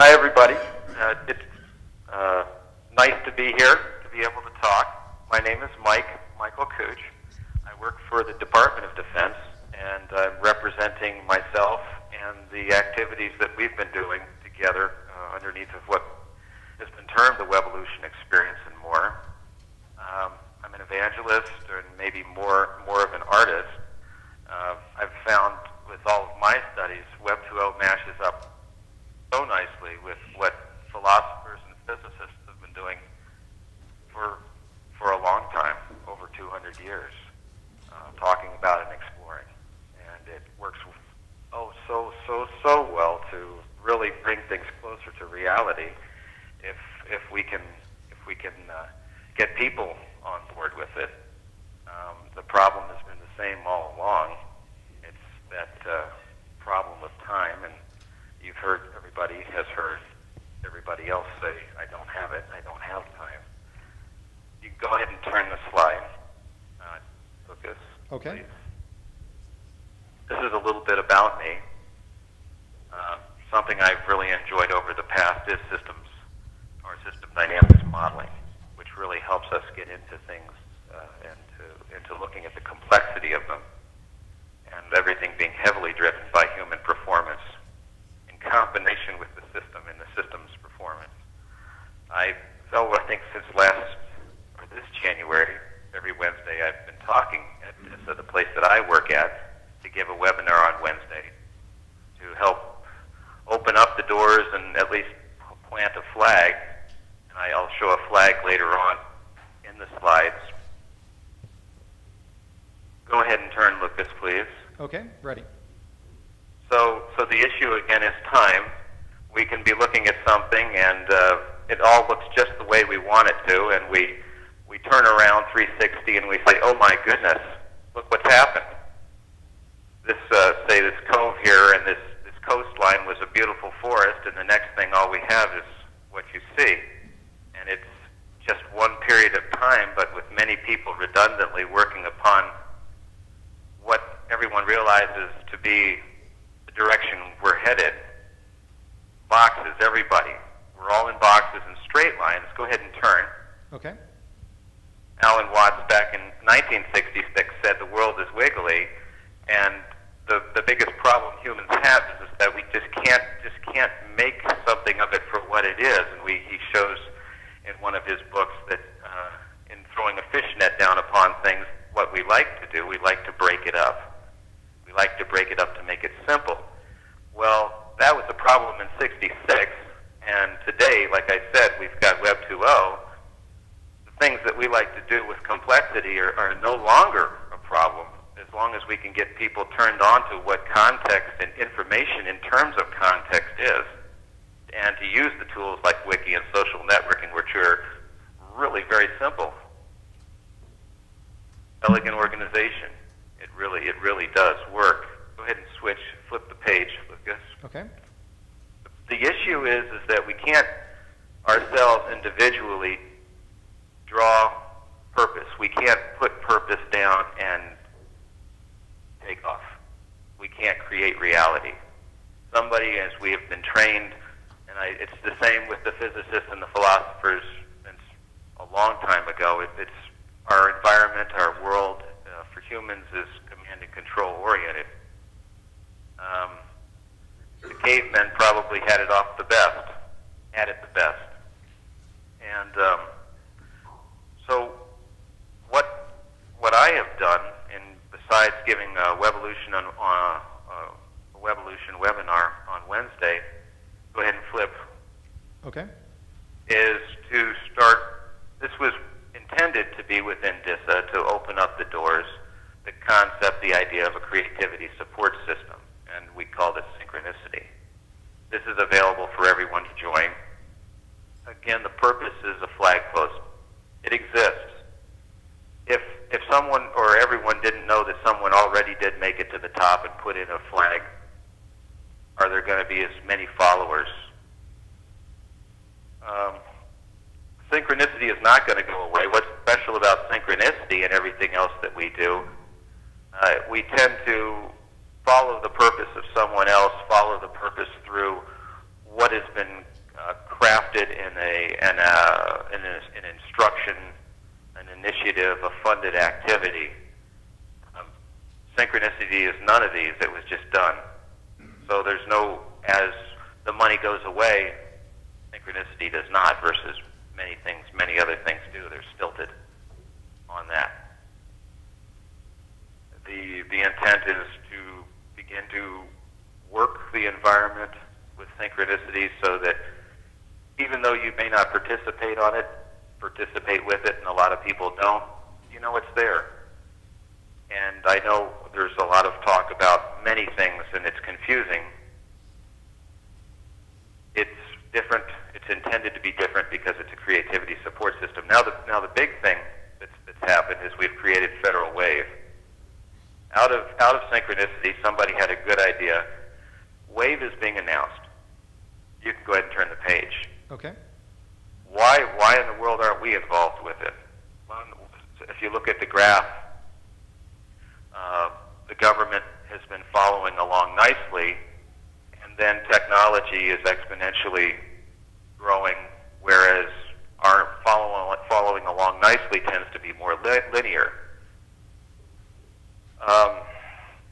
Hi, everybody. It's nice to be here, to be able to talk. My name is Michael Cooch. I work for the Department of Defense, and I'm representing myself and the activities that we've been doing together underneath of what has been termed the Wevolution Experience and more. I'm an evangelist and maybe more of an artist. I've found with all of my studies, Web 2.0 mashes up so nicely with what philosophers and physicists have been doing for a long time, over 200 years, talking about and exploring. And it works so well to really bring things closer to reality if we can get people on board with it. The problem has been the same all along. It's that problem of time, and you've heard, everybody has heard everybody else say, I don't have it, I don't have time. You can go ahead and turn the slide. Lucas, okay. Please. This is a little bit about me. Something I've really enjoyed over the past is systems, or system dynamics modeling, which really helps us get into things and into looking at the complexity of them, and everything being heavily driven by human performance in combination with the system and the system's performance. I think since this January, every Wednesday I've been talking at the place that I work at to give a webinar on Wednesday to help open up the doors and at least plant a flag. And I'll show a flag later on in the slides. Go ahead and turn, Lucas, please. Okay, ready. So the issue again is time. We can be looking at something and it all looks just the way we want it to, and we turn around 360 and we say, oh my goodness, look what's happened. This, say this cove here and this coastline was a beautiful forest, and the next thing all we have is what you see. And it's just one period of time, but with many people redundantly working upon what everyone realizes to be the direction we're headed. Boxes, everybody. We're all in boxes and straight lines. Go ahead and turn. Okay. Alan Watts back in 1966 said the world is wiggly, and the biggest problem humans have is that we just can't make something of it for what it is. And he shows in one of his books that in throwing a fishnet down upon things, what we like to do, we like to break it up. We like to break it up to make it simple. Well, that was a problem in '66, and today, like I said, we've got Web 2.0. The things that we like to do with complexity are no longer a problem, as long as we can get people turned on to what context and information in terms of context is, and to use the tools like Wiki and social networking, which are really very simple. Elegant organization. It really does work. Go ahead and flip the page, Lucas. Okay. The issue is that we can't ourselves individually draw purpose. We can't put purpose down and take off. We can't create reality. Somebody, as we have been trained, and it's the same with the physicists and the philosophers since a long time ago, it's our environment, our world, for humans is command and control oriented. The cavemen probably had it the best. And so what I have done, and besides giving a Wevolution Wevolution webinar on Wednesday, go ahead and flip. Okay. Is to start. This was intended to be within DISA to open up the doors, the concept, the idea of a creativity support system, and we call this synchronicity. This is available for everyone to join. Again, the purpose is a flag post. It exists. If someone or everyone didn't know that someone already did make it to the top and put in a flag, are there going to be as many followers? Synchronicity is not going to go away. What's special about synchronicity and everything else that we do, we tend to follow the purpose of someone else, follow the purpose through what has been crafted in an instruction, an initiative, a funded activity. Synchronicity is none of these. It was just done. So there's no, as the money goes away, synchronicity does not, versus many other things do. They're stilted on that. The intent is to begin to work the environment with synchronicity so that even though you may not participate with it, and a lot of people don't, you know it's there. And I know there's a lot of talk about many things, and it's confusing. It's different. It's intended to be different because it's a creativity support system. Now the big thing that's happened is we've created Federal Wave. Out of synchronicity, somebody had a good idea. Wave is being announced. You can go ahead and turn the page. Okay. Why in the world aren't we involved with it? Well, if you look at the graph, the government has been following along nicely, and then technology is exponentially growing, whereas our following along nicely tends to be more linear.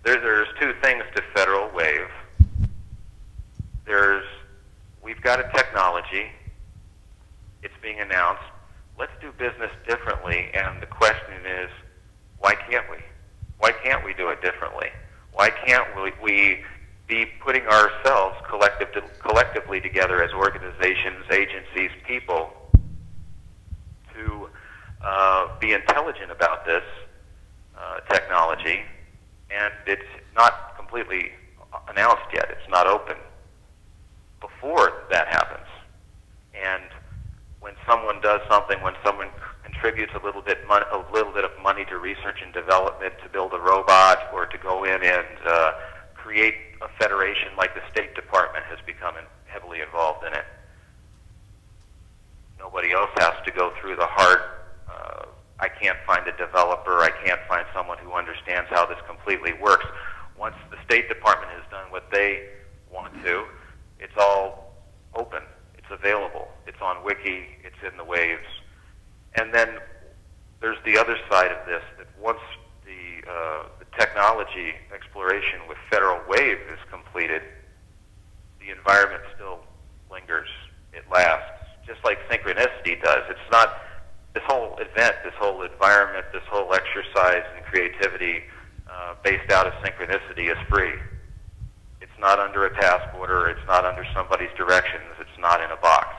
There's two things to Federal Wave. We've got a technology. It's being announced. Let's do business differently, and the question is, why can't we? Why can't we do it differently? Why can't we be putting ourselves collectively together as organizations, agencies, people to be intelligent about this technology? And it's not completely announced yet. It's not open. Before that happens, and when someone does something, when someone contributes a little bit of money to research and development to build a robot, or to go in and create a federation like the State Department has become heavily involved in it, nobody else has to go through the hard. I can't find a developer. I can't find someone who understands how this completely works. Once the State Department has done what they want to, it's all open. It's available. It's on Wiki. It's in the waves. And then there's the other side of this, that once the technology exploration with Federal Wave is completed, the environment still lingers. It lasts, just like synchronicity does. It's not this whole event, this whole environment, this whole exercise and creativity based out of synchronicity is free. It's not under a task order. It's not under somebody's directions. It's not in a box.